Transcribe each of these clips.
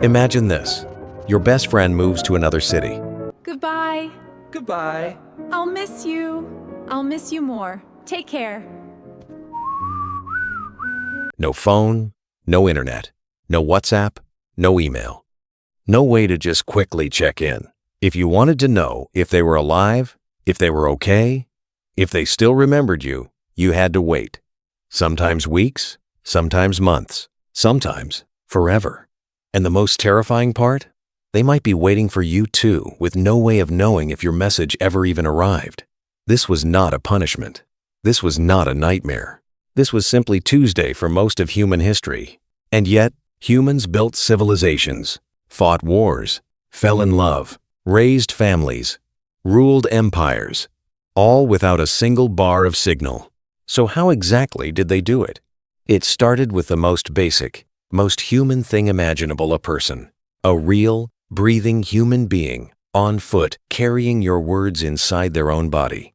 Imagine this. Your best friend moves to another city. Goodbye. Goodbye. I'll miss you. I'll miss you more. Take care. No phone, no internet, no WhatsApp, no email. No way to just quickly check in. If you wanted to know if they were alive, if they were okay, if they still remembered you, you had to wait. Sometimes weeks, sometimes months, sometimes forever. And the most terrifying part? They might be waiting for you too, with no way of knowing if your message ever even arrived. This was not a punishment. This was not a nightmare. This was simply Tuesday for most of human history. And yet, humans built civilizations, fought wars, fell in love, raised families, ruled empires, all without a single bar of signal. So how exactly did they do it? It started with the most basic, most human thing imaginable: a person. A real, breathing human being, on foot, carrying your words inside their own body.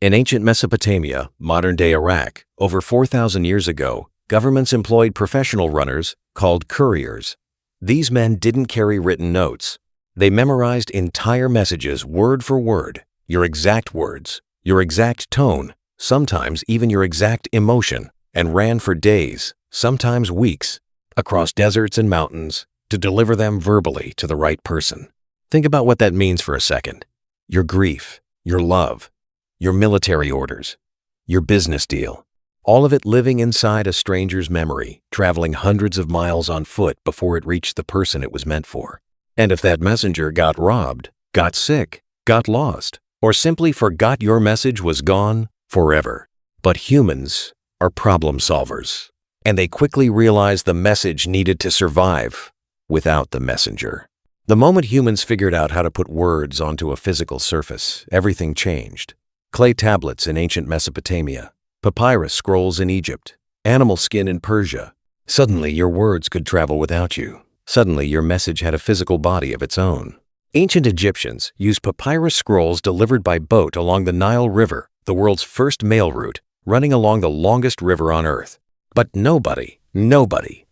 In ancient Mesopotamia, modern-day Iraq, over 4,000 years ago, governments employed professional runners called couriers. These men didn't carry written notes. They memorized entire messages word for word, your exact words, your exact tone, sometimes even your exact emotion, and ran for days, sometimes weeks, across deserts and mountains to deliver them verbally to the right person. Think about what that means for a second. Your grief, your love, your military orders, your business deal, all of it living inside a stranger's memory, traveling hundreds of miles on foot before it reached the person it was meant for. And if that messenger got robbed, got sick, got lost, or simply forgot, your message was gone forever. But humans are problem solvers, and they quickly realized the message needed to survive without the messenger. The moment humans figured out how to put words onto a physical surface, everything changed. Clay tablets in ancient Mesopotamia, papyrus scrolls in Egypt, animal skin in Persia. Suddenly your words could travel without you. Suddenly your message had a physical body of its own. Ancient Egyptians used papyrus scrolls delivered by boat along the Nile River, the world's first mail route, running along the longest river on Earth. But nobody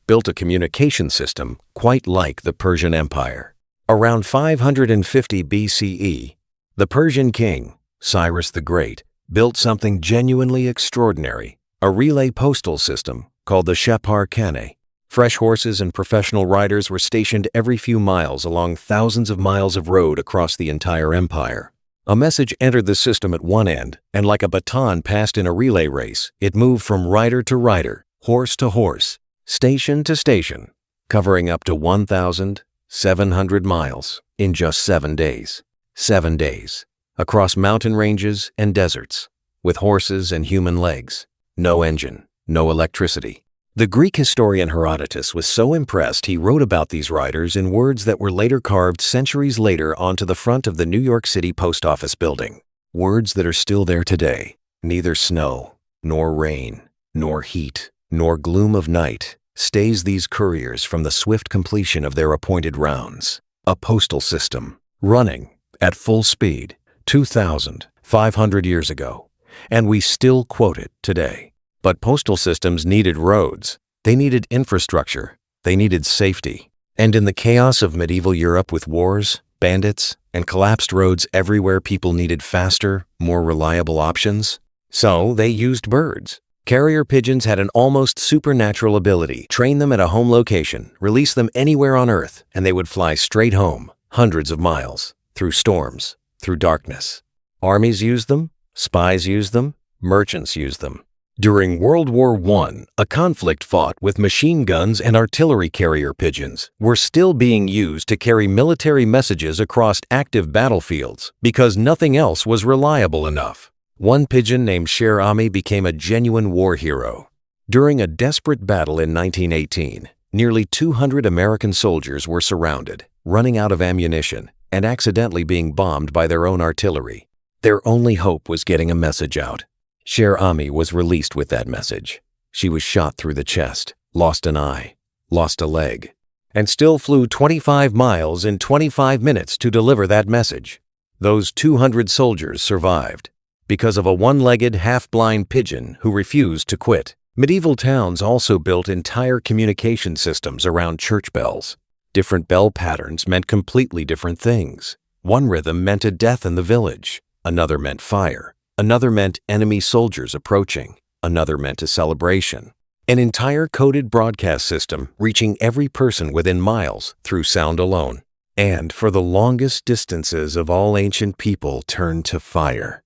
built a communication system quite like the Persian Empire. Around 550 BCE, the Persian king, Cyrus the Great, built something genuinely extraordinary, a relay postal system called the Shepar-Kane. Fresh horses and professional riders were stationed every few miles along thousands of miles of road across the entire empire. A message entered the system at one end, and like a baton passed in a relay race, it moved from rider to rider, horse to horse, station to station, covering up to 1,700 miles in just 7 days. 7 days. Across mountain ranges and deserts, with horses and human legs. No engine, no electricity. The Greek historian Herodotus was so impressed he wrote about these riders in words that were later carved centuries later onto the front of the New York City post office building. Words that are still there today. Neither snow, nor rain, nor heat, nor gloom of night stays these couriers from the swift completion of their appointed rounds. A postal system, running at full speed, 2,500 years ago, and we still quote it today. But postal systems needed roads, they needed infrastructure, they needed safety. And in the chaos of medieval Europe with wars, bandits, and collapsed roads everywhere, people needed faster, more reliable options. So they used birds. Carrier pigeons had an almost supernatural ability. Train them at a home location, release them anywhere on Earth, and they would fly straight home, hundreds of miles, through storms, through darkness. Armies used them, spies used them, merchants used them. During World War I, a conflict fought with machine guns and artillery. Carrier pigeons were still being used to carry military messages across active battlefields because nothing else was reliable enough. One pigeon named Cher Ami became a genuine war hero. During a desperate battle in 1918, nearly 200 American soldiers were surrounded, running out of ammunition, and accidentally being bombed by their own artillery. Their only hope was getting a message out. Cher Ami was released with that message. She was shot through the chest, lost an eye, lost a leg, and still flew 25 miles in 25 minutes to deliver that message. Those 200 soldiers survived because of a one-legged, half-blind pigeon who refused to quit. Medieval towns also built entire communication systems around church bells. Different bell patterns meant completely different things. One rhythm meant a death in the village, another meant fire, another meant enemy soldiers approaching, another meant a celebration. An entire coded broadcast system reaching every person within miles through sound alone. And for the longest distances of all ancient people turned to fire.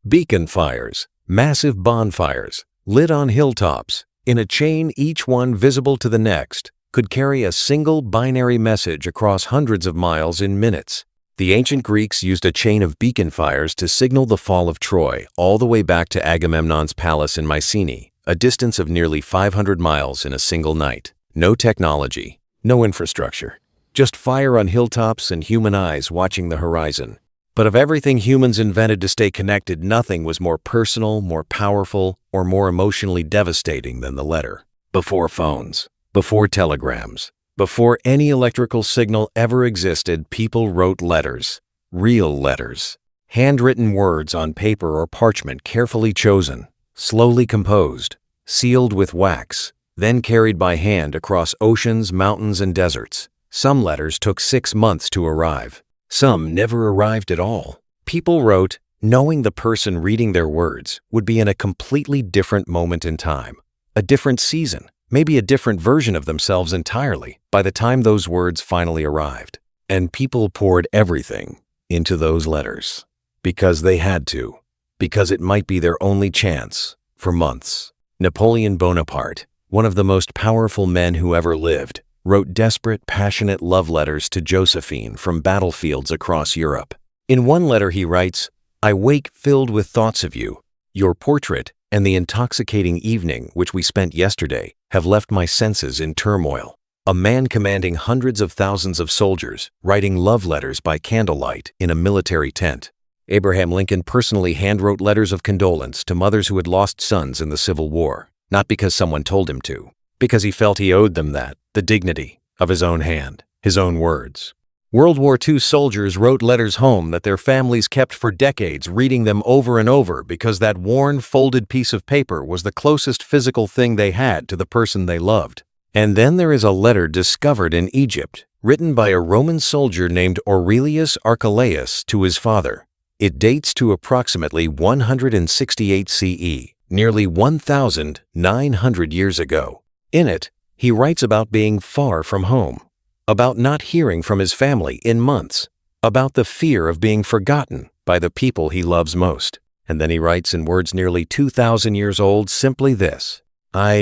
Beacon fires, massive bonfires, lit on hilltops, in a chain each one visible to the next, could carry a single binary message across hundreds of miles in minutes. The ancient Greeks used a chain of beacon fires to signal the fall of Troy all the way back to Agamemnon's palace in Mycenae, a distance of nearly 500 miles in a single night. No technology, no infrastructure, just fire on hilltops and human eyes watching the horizon. But of everything humans invented to stay connected, nothing was more personal, more powerful, or more emotionally devastating than the letter. Before phones, before telegrams, before any electrical signal ever existed, people wrote letters, real letters, handwritten words on paper or parchment carefully chosen, slowly composed, sealed with wax, then carried by hand across oceans, mountains, and deserts. Some letters took 6 months to arrive. Some never arrived at all. People wrote, knowing the person reading their words would be in a completely different moment in time, a different season, maybe a different version of themselves entirely by the time those words finally arrived. And people poured everything into those letters because they had to, because it might be their only chance for months. Napoleon Bonaparte, one of the most powerful men who ever lived, wrote desperate, passionate love letters to Josephine from battlefields across Europe. In one letter he writes, "I wake filled with thoughts of you. Your portrait and the intoxicating evening which we spent yesterday have left my senses in turmoil." A man commanding hundreds of thousands of soldiers, writing love letters by candlelight in a military tent. Abraham Lincoln personally handwrote letters of condolence to mothers who had lost sons in the Civil War, not because someone told him to, because he felt he owed them that, the dignity of his own hand, his own words. World War II soldiers wrote letters home that their families kept for decades, reading them over and over because that worn, folded piece of paper was the closest physical thing they had to the person they loved. And then there is a letter discovered in Egypt, written by a Roman soldier named Aurelius Archelaus to his father. It dates to approximately 168 CE, nearly 1,900 years ago. In it, he writes about being far from home, about not hearing from his family in months, about the fear of being forgotten by the people he loves most. And then he writes in words nearly 2,000 years old simply this, "I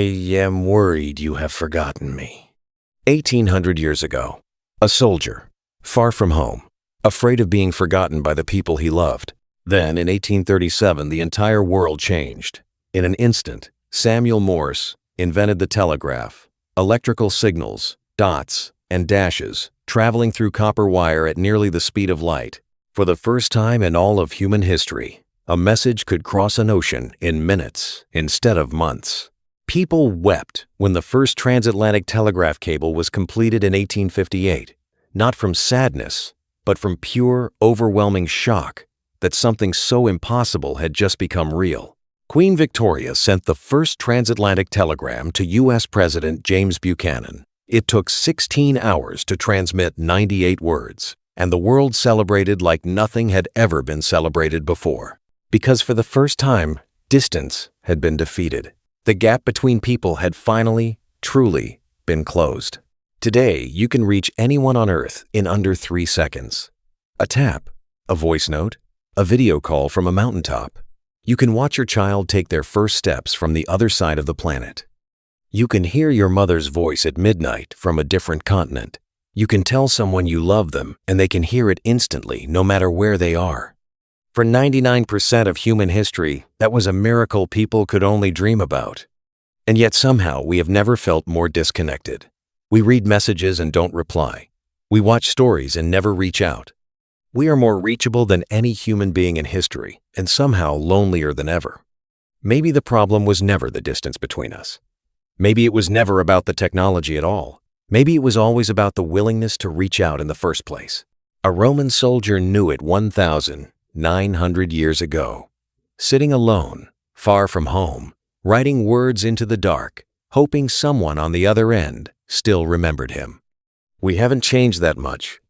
am worried you have forgotten me." 1,800 years ago, a soldier, far from home, afraid of being forgotten by the people he loved. Then, in 1837, the entire world changed. In an instant, Samuel Morse invented the telegraph, electrical signals, dots, and dashes, traveling through copper wire at nearly the speed of light. For the first time in all of human history, a message could cross an ocean in minutes instead of months. People wept when the first transatlantic telegraph cable was completed in 1858, not from sadness, but from pure, overwhelming shock that something so impossible had just become real. Queen Victoria sent the first transatlantic telegram to U.S. President James Buchanan. It took 16 hours to transmit 98 words, and the world celebrated like nothing had ever been celebrated before. Because for the first time, distance had been defeated. The gap between people had finally, truly been closed. Today, you can reach anyone on Earth in under 3 seconds. A tap, a voice note, a video call from a mountaintop. You can watch your child take their first steps from the other side of the planet. You can hear your mother's voice at midnight from a different continent. You can tell someone you love them and they can hear it instantly no matter where they are. For 99% of human history, that was a miracle people could only dream about. And yet somehow we have never felt more disconnected. We read messages and don't reply. We watch stories and never reach out. We are more reachable than any human being in history, and somehow lonelier than ever. Maybe the problem was never the distance between us. Maybe it was never about the technology at all. Maybe it was always about the willingness to reach out in the first place. A Roman soldier knew it 1,900 years ago. Sitting alone, far from home, writing words into the dark, hoping someone on the other end still remembered him. We haven't changed that much.